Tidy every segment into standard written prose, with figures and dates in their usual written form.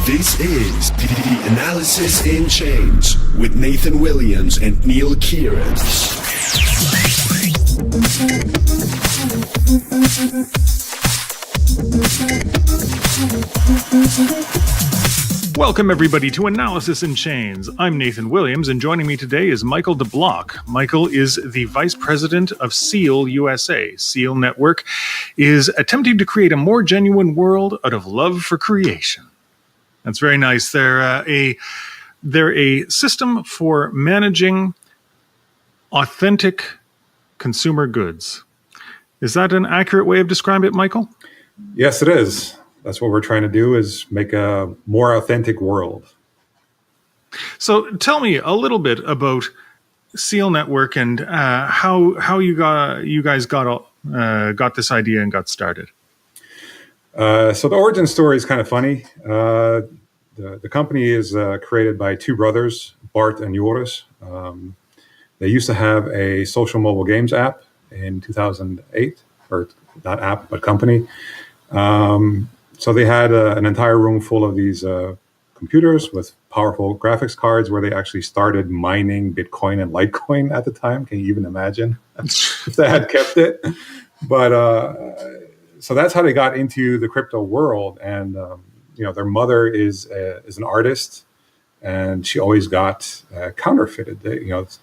This is the Analysis in Chains with Nathan Williams and Neil Kieran. Welcome, everybody, to Analysis in Chains. I'm Nathan Williams, and joining me today is Michael de Blok. Michael is the Vice President of Seal USA. Seal.Network is attempting to create a more genuine world out of love for creation. That's very nice. They're a system for managing authentic consumer goods. Is that an accurate way of describing it, Michael? Yes, it is. That's what we're trying to do, is make a more authentic world. So tell me a little bit about Seal.Network and how you guys got this idea and got started. So the origin story is kind of funny. The company is created by two brothers, Bart and Joris. They used to have a social mobile games app in 2008, or not app, but company. So they had an entire room full of these computers with powerful graphics cards where they actually started mining Bitcoin and Litecoin at the time. Can you even imagine if they had kept it? But so that's how they got into the crypto world. And their mother is an artist, and she always got counterfeited.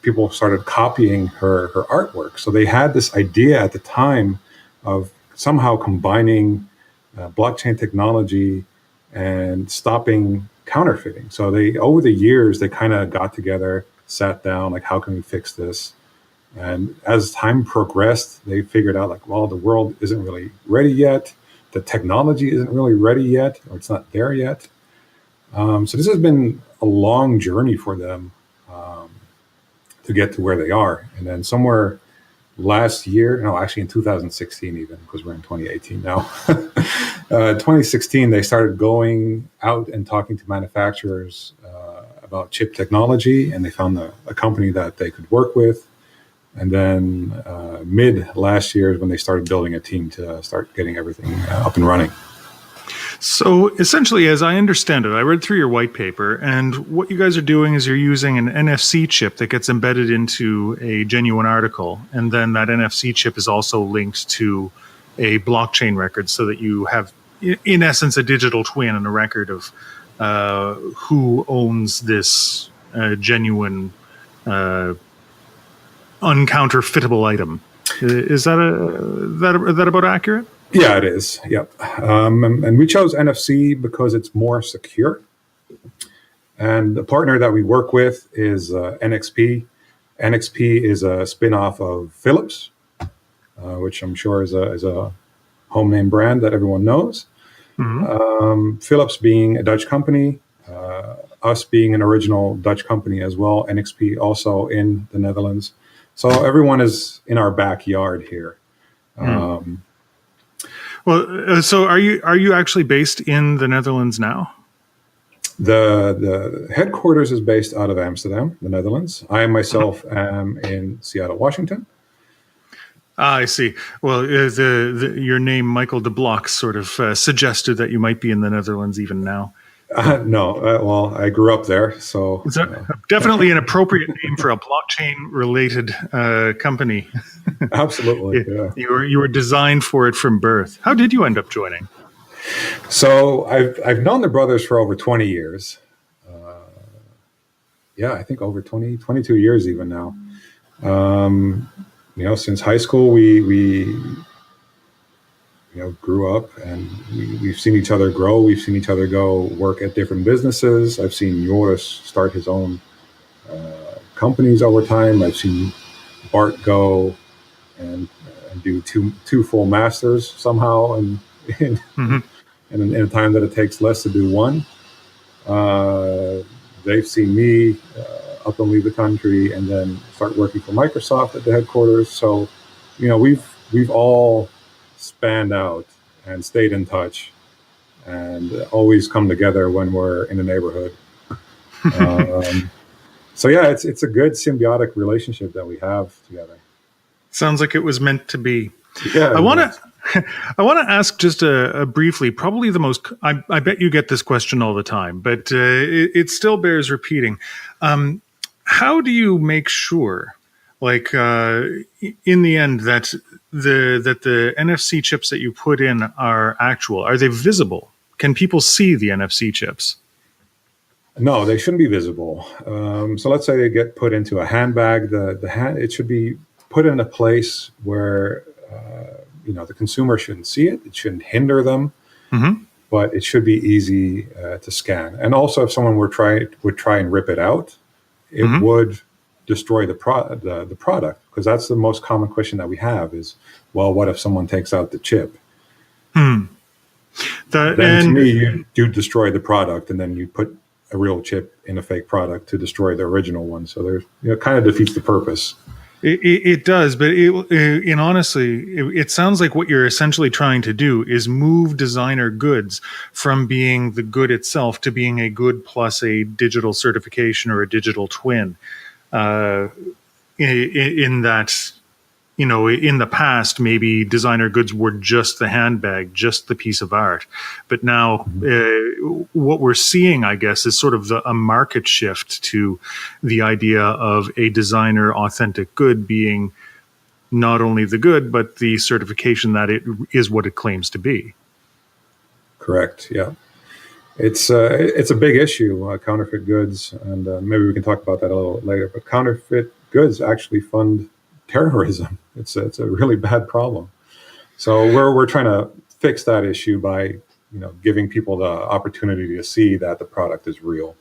People started copying her artwork. So they had this idea at the time of somehow combining blockchain technology and stopping counterfeiting. So over the years, they kind of got together, sat down, like, how can we fix this? And as time progressed, they figured out, like, well, the world isn't really ready yet. The technology isn't really ready yet, or it's not there yet. So this has been a long journey for them to get to where they are. And then somewhere last year, no, actually in 2016 even, because we're in 2018 now. 2016, they started going out and talking to manufacturers about chip technology, and they found a company that they could work with. And then mid last year is when they started building a team to start getting everything up and running. So essentially, as I understand it, I read through your white paper, and what you guys are doing is you're using an NFC chip that gets embedded into a genuine article, and then that NFC chip is also linked to a blockchain record so that you have, in essence, a digital twin and a record of who owns this genuine, uncounterfeitable item. Is that about accurate? Yeah, it is. Yep. And we chose NFC because it's more secure. And the partner that we work with is NXP. NXP is a spin-off of Philips, which I'm sure is a home name brand that everyone knows. Mm-hmm. Philips being a Dutch company, us being an original Dutch company as well. NXP also in the Netherlands. So everyone is in our backyard here. Well, so are you actually based in the Netherlands now? The headquarters is based out of Amsterdam, the Netherlands. I myself am in Seattle, Washington. I see. Well, your name, Michael de Blok, sort of suggested that you might be in the Netherlands even now. No, well, I grew up there, so it's definitely an appropriate name for a blockchain-related company. Absolutely, yeah. You were designed for it from birth. How did you end up joining? So I've known the brothers for over 20 years. I think over 22 years even now. Since high school, we grew up, and we've seen each other grow. We've seen each other go work at different businesses. I've seen Joris start his own companies over time. I've seen Bart go and do two full masters somehow, and in a time that it takes less to do one. They've seen me up and leave the country, and then start working for Microsoft at the headquarters. So, we've all spanned out and stayed in touch, and always come together when we're in the neighborhood. So yeah, it's a good symbiotic relationship that we have together. Sounds like it was meant to be. Yeah, I want to ask just a briefly, probably the most, I bet you get this question all the time, but it still bears repeating. How do you make sure, like in the end, that the NFC chips that you put in are actual? Are they visible? Can people see the NFC chips? No, they shouldn't be visible. So let's say they get put into a handbag. It should be put in a place where the consumer shouldn't see it. It shouldn't hinder them, but it should be easy to scan. And also, if someone would try and rip it out, it would destroy the product, because that's the most common question that we have is, well, what if someone takes out the chip? Then to me, you do destroy the product, and then you put a real chip in a fake product to destroy the original one. So there's, kind of defeats the purpose. It does, but honestly, it sounds like what you're essentially trying to do is move designer goods from being the good itself to being a good plus a digital certification or a digital twin. In that, in the past, maybe designer goods were just the handbag, just the piece of art. But now what we're seeing, I guess, is sort of a market shift to the idea of a designer authentic good being not only the good, but the certification that it is what it claims to be. Correct. Yeah. It's a big issue, counterfeit goods, and maybe we can talk about that a little later. But counterfeit goods actually fund terrorism. It's a really bad problem. So we're trying to fix that issue by giving people the opportunity to see that the product is real.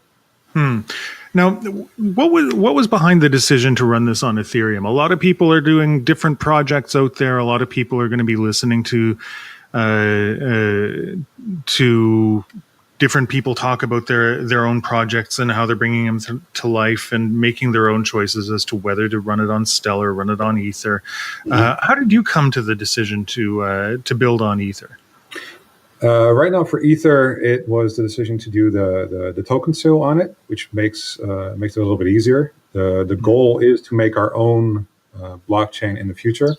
Now, what was behind the decision to run this on Ethereum? A lot of people are doing different projects out there. A lot of people are going to be listening to different people talk about their own projects and how they're bringing them to life and making their own choices as to whether to run it on Stellar, run it on Ether. How did you come to the decision to build on Ether? Right now for Ether, it was the decision to do the token sale on it, which makes it a little bit easier. The goal is to make our own blockchain in the future.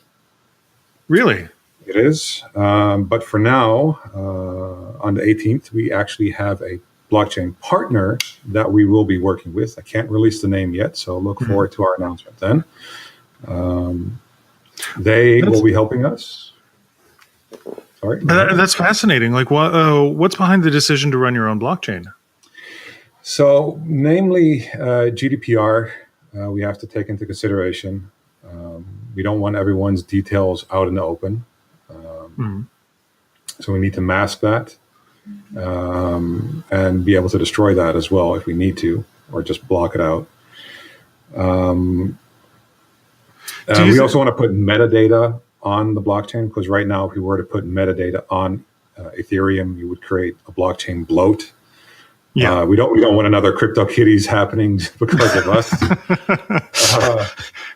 Really? It is. But for now, on the 18th, we actually have a blockchain partner that we will be working with. I can't release the name yet, so look forward to our announcement then. They will be helping us. Sorry. That's fascinating. Like, what's behind the decision to run your own blockchain? So, namely, GDPR, we have to take into consideration. We don't want everyone's details out in the open. So we need to mask that and be able to destroy that as well if we need to, or just block it out. We also want to put metadata on the blockchain, because right now, if we were to put metadata on Ethereum, you would create a blockchain bloat. Yeah, we don't want another CryptoKitties happening because of us.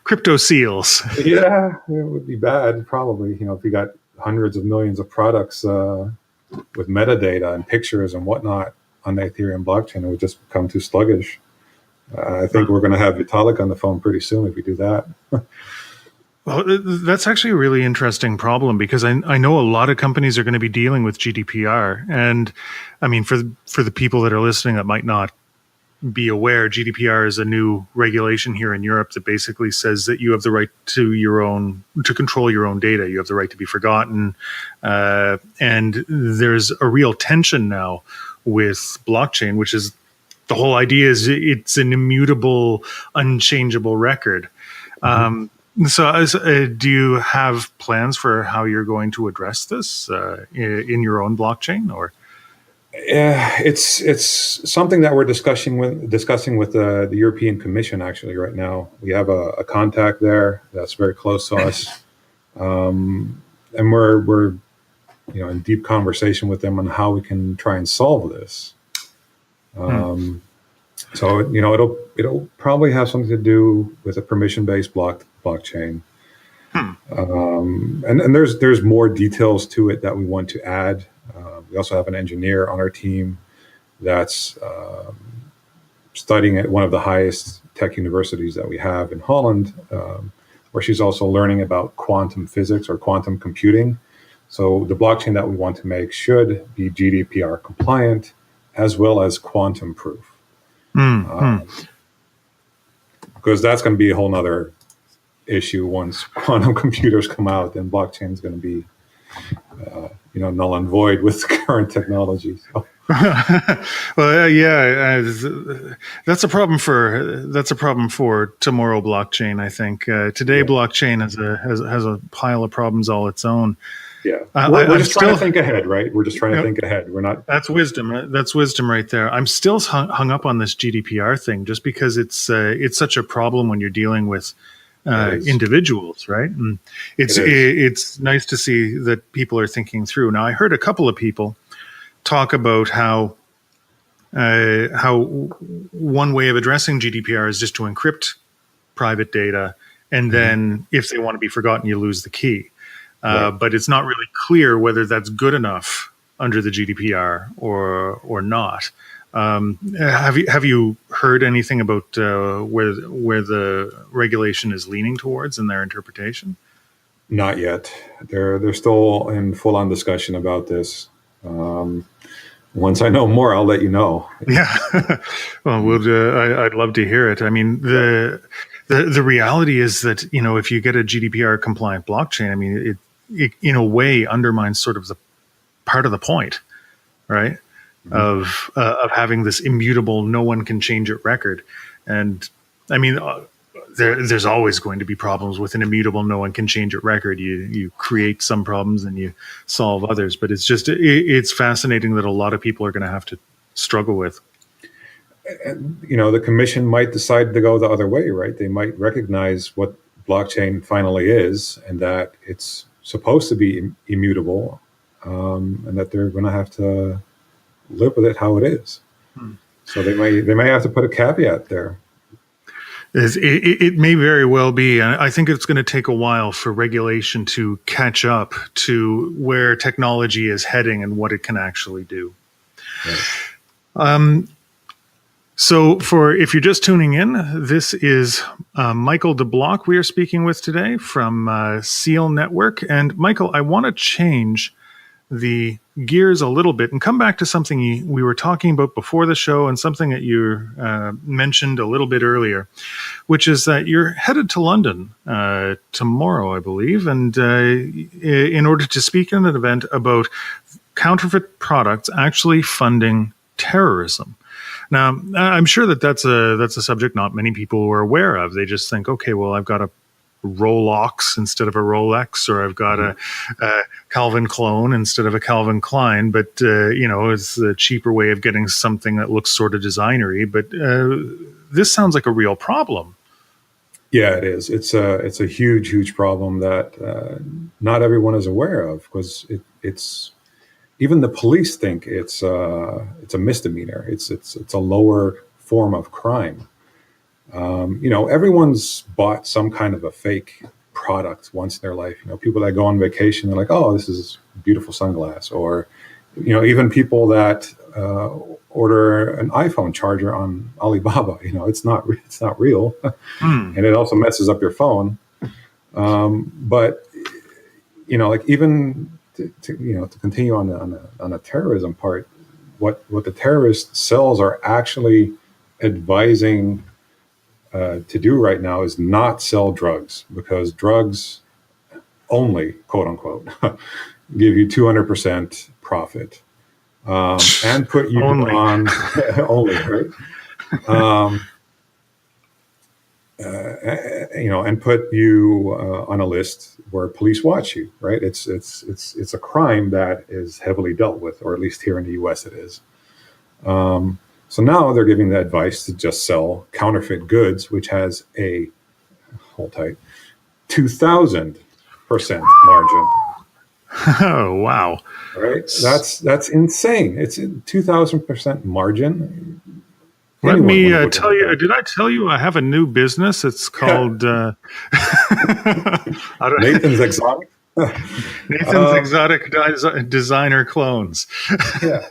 Crypto seals. Yeah, it would be bad probably. If we got hundreds of millions of products with metadata and pictures and whatnot on the Ethereum blockchain, it would just become too sluggish. I think we're going to have Vitalik on the phone pretty soon if we do that. Well, that's actually a really interesting problem, because I know a lot of companies are going to be dealing with GDPR. And I mean, for the people that are listening that might not be aware, GDPR is a new regulation here in Europe that basically says that you have the right to control your own data. You have the right to be forgotten. And there's a real tension now with blockchain, which is the whole idea is it's an immutable, unchangeable record. So do you have plans for how you're going to address this in your own blockchain, or? It's something that we're discussing with the European Commission actually right now. We have a contact there that's very close to us, and we're in deep conversation with them on how we can try and solve this. So it'll probably have something to do with a permission-based blockchain. And there's more details to it that we want to add. We also have an engineer on our team that's studying at one of the highest tech universities that we have in Holland, where she's also learning about quantum physics or quantum computing. So the blockchain that we want to make should be GDPR compliant as well as quantum proof. Because that's going to be a whole nother issue once quantum computers come out, then blockchain is going to be null and void with current technology. So. That's a problem for tomorrow blockchain. I think today blockchain has a pile of problems all its own. Yeah, we're just trying to think ahead, right? We're just trying to think ahead. We're not. That's wisdom. That's wisdom right there. I'm still hung up on this GDPR thing, just because it's such a problem when you're dealing with individuals, right? And it's nice to see that people are thinking through. Now, I heard a couple of people talk about how one way of addressing GDPR is just to encrypt private data, and then if they want to be forgotten, you lose the key. But it's not really clear whether that's good enough under the GDPR or not. Have you heard anything about where the regulation is leaning towards in their interpretation? Not yet. They're still in full-on discussion about this. Once I know more, I'll let you know. Yeah, well, I'd love to hear it. I mean, the reality is that if you get a GDPR compliant blockchain, I mean, it in a way undermines sort of the part of the point, right? Of having this immutable, no one can change it record. And I mean, there's always going to be problems with an immutable, no one can change it record. You create some problems and you solve others, but it's fascinating that a lot of people are going to have to struggle with. And, the commission might decide to go the other way, right? They might recognize what blockchain finally is and that it's supposed to be immutable, and that they're going to have to live with it how it is. So they may have to put a caveat there. It may very well be. I think it's going to take a while for regulation to catch up to where technology is heading and what it can actually do. Right. So if you're just tuning in, this is Michael de Blok we are speaking with today from Seal.Network. And Michael, I want to change the gears a little bit and come back to something we were talking about before the show, and something that you mentioned a little bit earlier, which is that you're headed to London tomorrow, I believe, and in order to speak at an event about counterfeit products actually funding terrorism. Now, I'm sure that's a subject not many people are aware of. They just think, okay, well, I've got a Rolex instead of a Rolex, or I've got a Calvin Klein instead of a Calvin Klein, but it's a cheaper way of getting something that looks sort of designery. But this sounds like a real problem. Yeah, it is. It's a huge problem that not everyone is aware of, because it's even the police think it's a misdemeanor. It's a lower form of crime. Everyone's bought some kind of a fake product once in their life. People that go on vacation, they're like, oh, this is a beautiful sunglass. Or, even people that order an iPhone charger on Alibaba, it's not real. And it also messes up your phone. But, even to continue on a terrorism part, what the terrorist cells are actually advising to do right now is not sell drugs, because drugs only, quote unquote, give you 200% profit, and put you on only, right? And put you on a list where police watch you, right? It's a crime that is heavily dealt with, or at least here in the U.S. it is. So now they're giving the advice to just sell counterfeit goods, which has a, hold tight, 2,000% margin. Oh, wow. Right? That's insane. It's a 2,000% margin. Let me tell you, did I tell you I have a new business? It's called Nathan's Exotic. Nathan's Exotic Designer Clones. Yeah.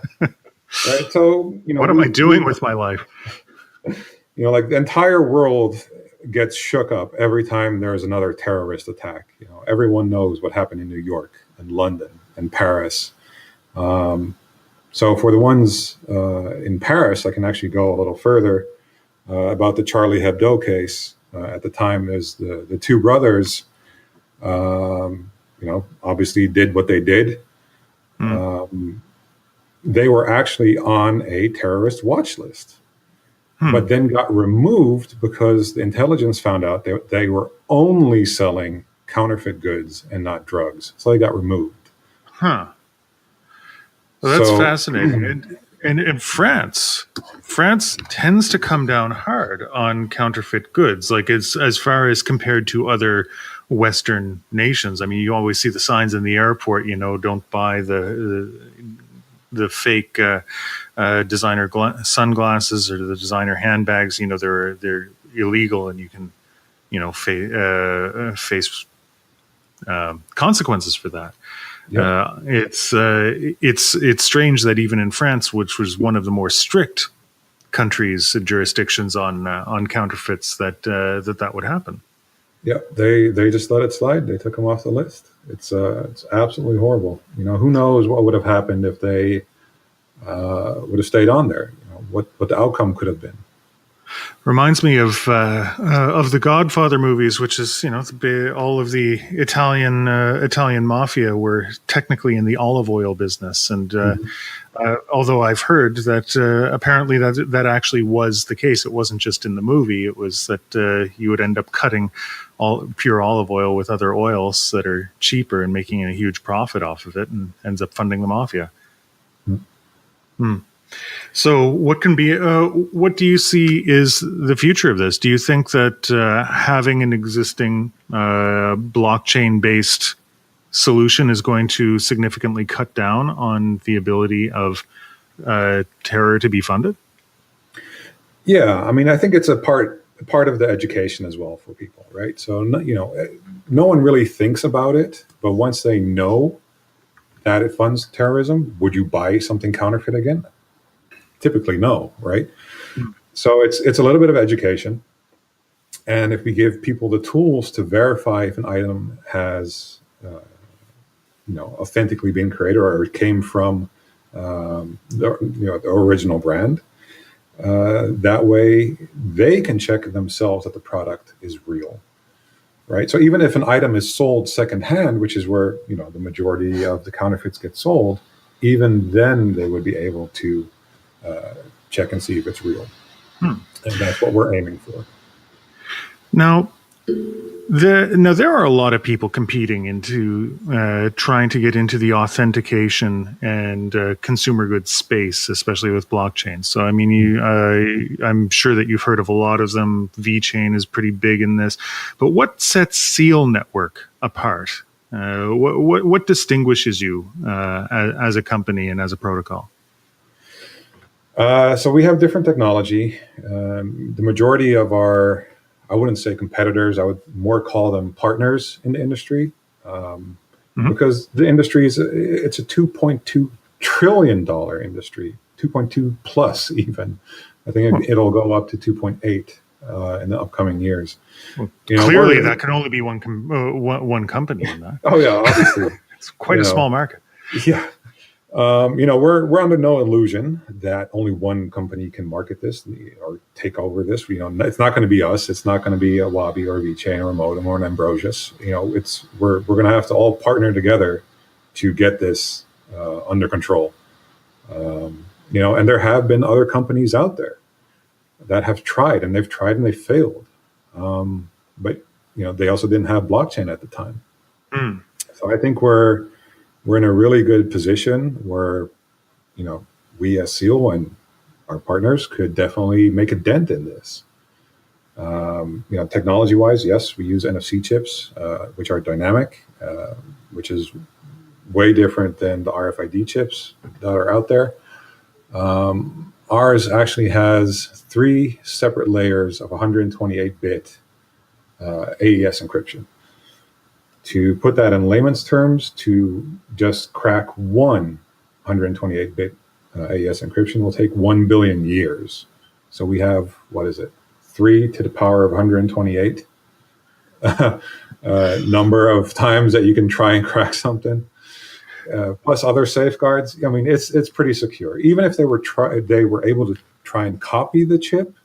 Right. So, what am I doing with my life? Like the entire world gets shook up every time there's another terrorist attack. Everyone knows what happened in New York and London and Paris. So for the ones in Paris, I can actually go a little further about the Charlie Hebdo case. At the time, there's the two brothers, obviously did what they did. They were actually on a terrorist watch list, but then got removed because the intelligence found out that they were only selling counterfeit goods and not drugs. So they got removed. Huh. Well, that's fascinating. And France tends to come down hard on counterfeit goods, like it's as far as compared to other Western nations. I mean, you always see the signs in the airport, don't buy the fake designer sunglasses or the designer handbags. They're illegal, and you can, face consequences for that. Yep. It's strange that even in France, which was one of the more strict countries, jurisdictions on counterfeits, that would happen. Yeah, they just let it slide. They took them off the list. It's absolutely horrible. Who knows what would have happened if they would have stayed on there? What the outcome could have been. Reminds me of the Godfather movies, which is all of the Italian mafia were technically in the olive oil business, and although I've heard that apparently that actually was the case, it wasn't just in the movie. It was that you would end up cutting pure olive oil with other oils that are cheaper and making a huge profit off of it, and ends up funding the mafia. So what do you see is the future of this? Do you think that having an existing blockchain-based solution is going to significantly cut down on the ability of terror to be funded? Yeah, I mean, I think it's a part of the education as well for people, right? So, no one really thinks about it, but once they know that it funds terrorism, would you buy something counterfeit again? Typically no, right? So it's a little bit of education. And if we give people the tools to verify if an item has, authentically been created or it came from the original brand, that way they can check themselves that the product is real, right? So even if an item is sold secondhand, which is where, the majority of the counterfeits get sold, even then they would be able to check and see if it's real. And that's what we're aiming for. Now there are a lot of people competing into trying to get into the authentication and consumer goods space, especially with blockchain. So, I mean, I'm sure that you've heard of a lot of them. VeChain is pretty big in this. But what sets Seal.Network apart? What distinguishes you as a company and as a protocol? So we have different technology. The majority of our, I wouldn't say competitors, I would more call them partners in the industry, because the industry it's a $2.2 trillion industry, 2.2 plus even. I think it'll go up to 2.8 in the upcoming years. Well, clearly, that can only be one company in that. Oh yeah, obviously, it's quite a small market. Yeah. We're under no illusion that only one company can market this or take over this. It's not going to be us. It's not going to be a Wabi or a VeChain or a Modem or an Ambrosius. We're going to have to all partner together to get this under control. And there have been other companies out there that have tried, and they've failed. But they also didn't have blockchain at the time. So I think we're in a really good position where, we as Seal and our partners could definitely make a dent in this. Technology-wise, yes, we use NFC chips, which are dynamic, which is way different than the RFID chips that are out there. Ours actually has 3 separate layers of 128-bit AES encryption. To put that in layman's terms, to just crack one 128-bit AES encryption will take 1 billion years. So we have, 3 to the power of 128 number of times that you can try and crack something. plus other safeguards. I mean, it's pretty secure. Even if they were able to try and copy the chip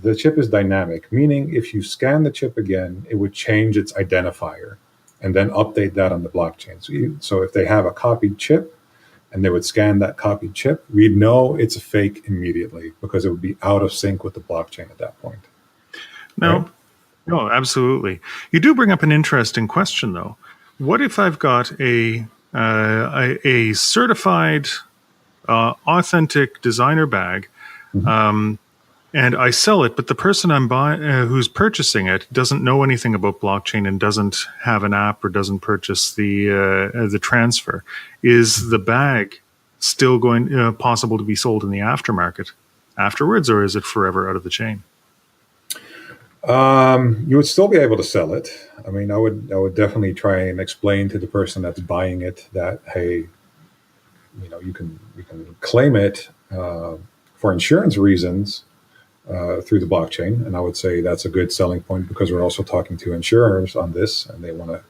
is dynamic, meaning if you scan the chip again, it would change its identifier and then update that on the blockchain. So if they have a copied chip and they would scan that copied chip, we'd know it's a fake immediately because it would be out of sync with the blockchain at that point. No, right? no, absolutely. You do bring up an interesting question, though. What if I've got a certified, authentic designer bag, and I sell it, but the person I'm buying, who's purchasing it, doesn't know anything about blockchain and doesn't have an app or doesn't purchase the transfer? Is the bag still possible to be sold in the aftermarket afterwards, or is it forever out of the chain? You would still be able to sell it. I mean, I would definitely try and explain to the person that's buying it that, hey, you can claim it for insurance reasons through the blockchain, and I would say that's a good selling point because we're also talking to insurers on this, and they want to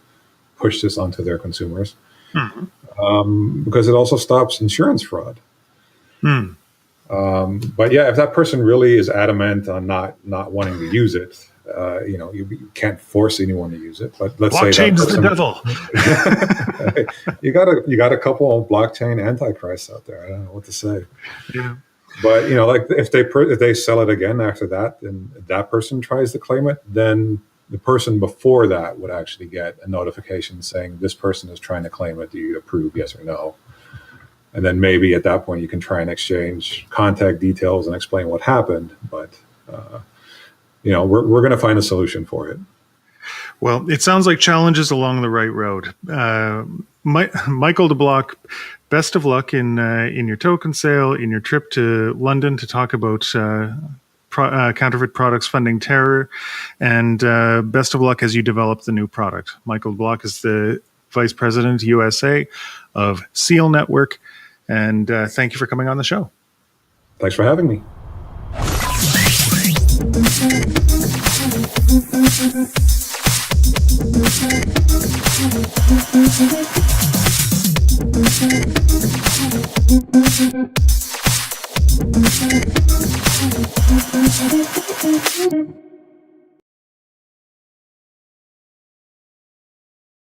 push this onto their consumers because it also stops insurance fraud. But yeah, if that person really is adamant on not wanting to use it, you can't force anyone to use it. But let's say that blockchain's the devil. you got a couple of blockchain antichrists out there. I don't know what to say. Yeah. But like if they sell it again after that, and that person tries to claim it, then the person before that would actually get a notification saying this person is trying to claim it. Do you approve? Yes or no? And then maybe at that point you can try and exchange contact details and explain what happened. But we're going to find a solution for it. Well, it sounds like challenges along the right road. Michael de Blok, best of luck in your token sale, in your trip to London to talk about counterfeit products funding terror, and best of luck as you develop the new product. Michael de Blok is the Vice President USA of Seal.Network, and thank you for coming on the show. Thanks for having me.